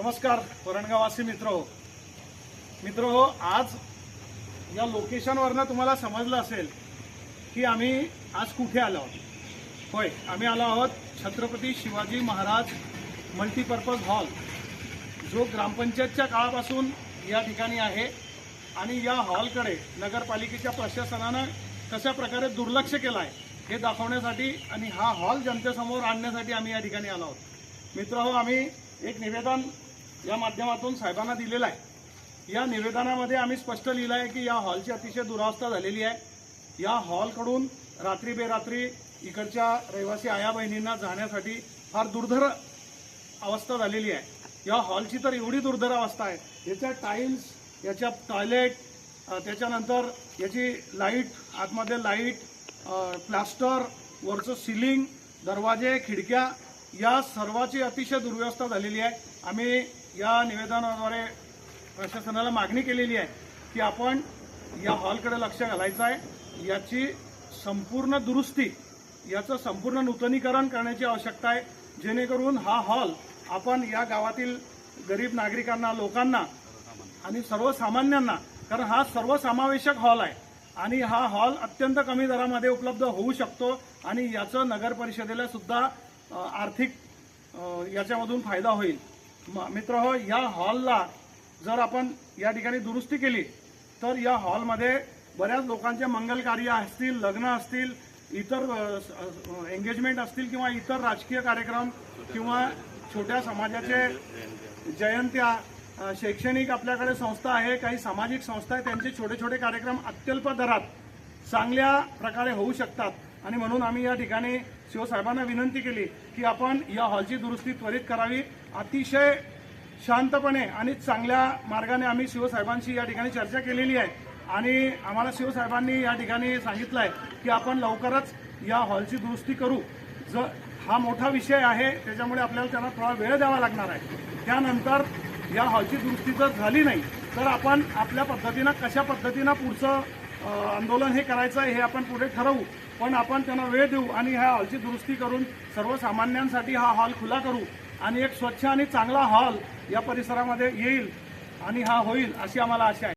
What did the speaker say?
नमस्कार परंडगावासी मित्र आज या लोकेशनवरनं तुम्हाला समजलं असेल की आम्ही आज कुठे आलो आहोत। होय, आम्ही आलो आहोत छत्रपती शिवाजी महाराज मल्टीपर्पज हॉल, जो ग्रामपंचायतच्या काळापासून या ठिकाणी आहे आणि या हॉलकडे नगरपालिकेच्या प्रशासनानं कशा प्रकारे दुर्लक्ष केलं आहे हे दाखवण्यासाठी आणि हा हॉल जनतेसमोर आणण्यासाठी आम्ही या ठिकाणी आलो आहोत। मित्रहो, आम्ही एक निवेदन या माध्यमातून साहेबांना दिलेलं आहे। या निवेदनामध्ये आम्ही स्पष्ट लिहिलं आहे की या हॉलची अतिशय दुरावस्था झालेली आहे। या हॉलकडून रात्री बेरात्री इकडच्या रहिवासी आया बहिणींना जाण्यासाठी फार दुर्धर अवस्था झालेली आहे। या हॉलची तर एवढी दुर्धर अवस्था आहे, याच्या टाईल्स, याच्या टॉयलेट, त्याच्यानंतर याची लाईट, आतमध्ये लाईट, प्लास्टर, वरचं सिलिंग, दरवाजे, खिडक्या, या सर्वाची अतिशय दुर्व्यवस्था झालेली आहे। आम्ही या निवेदनाद्वारे प्रशासनाला मागणी केलेली आहे की आपण या हॉलकडे लक्ष घालायचं आहे। याची संपूर्ण दुरुस्ती, याचं संपूर्ण नूतनीकरण करण्याची आवश्यकता आहे, जेणेकरून हा हॉल आपण या गावातील गरीब नागरिकांना, लोकांना आणि सर्वसामान्यांना, कारण हा सर्वसमावेशक हॉल आहे आणि हा हॉल अत्यंत कमी दरामध्ये उपलब्ध होऊ शकतो आणि याचं नगर परिषदेला सुद्धा आर्थिक याच्यामधून फायदा होईल। मित्रहो, या हॉलला जर आपण या ठिकाणी दुरुस्ती केली तर या हॉलमध्ये बऱ्याच लोकांचे मंगल कार्य असतील, लग्न असतील, इतर एंगेजमेंट असतील किंवा इतर राजकीय कार्यक्रम किंवा छोट्या समाजाचे जयंत्या, शैक्षणिक आपल्याकडे संस्था आहे, काही सामाजिक संस्था आहे, त्यांचे छोटे छोटे कार्यक्रम अत्यल्प दरात चांगल्या प्रकारे होऊ शकतात आणि म्हणून आम्ही या ठिकाणी शिवसाहेबांना विनंती केली की आपण या हॉलची दुरुस्ती त्वरित करावी। अतिशय शांतपणे आणि चांगल्या मार्गाने आम्ही शिवसाहेबांशी या ठिकाणी चर्चा केलेली आहे आणि आम्हाला शिवसाहेबांनी या ठिकाणी सांगितलं आहे की आपण लवकरच या हॉलची दुरुस्ती करू। हा मोठा विषय आहे, त्याच्यामुळे आपल्याला त्यांना थोडा वेळ द्यावा लागणार आहे। त्यानंतर या हॉलची दुरुस्ती जर झाली नाही तर आपण आपल्या पद्धतीनं, कशा पद्धतीनं पुढचं आंदोलन हे करायचं आहे हे आपण पुढे ठरवू, पण आपण त्यांना वेळ देऊ आणि ह्या हॉलची दुरुस्ती करून सर्वसामान्यांसाठी हा हॉल खुला करू आणि एक स्वच्छ आणि चांगला हॉल या परिसरामध्ये येईल आणि हा होईल अशी आम्हाला आशा आहे।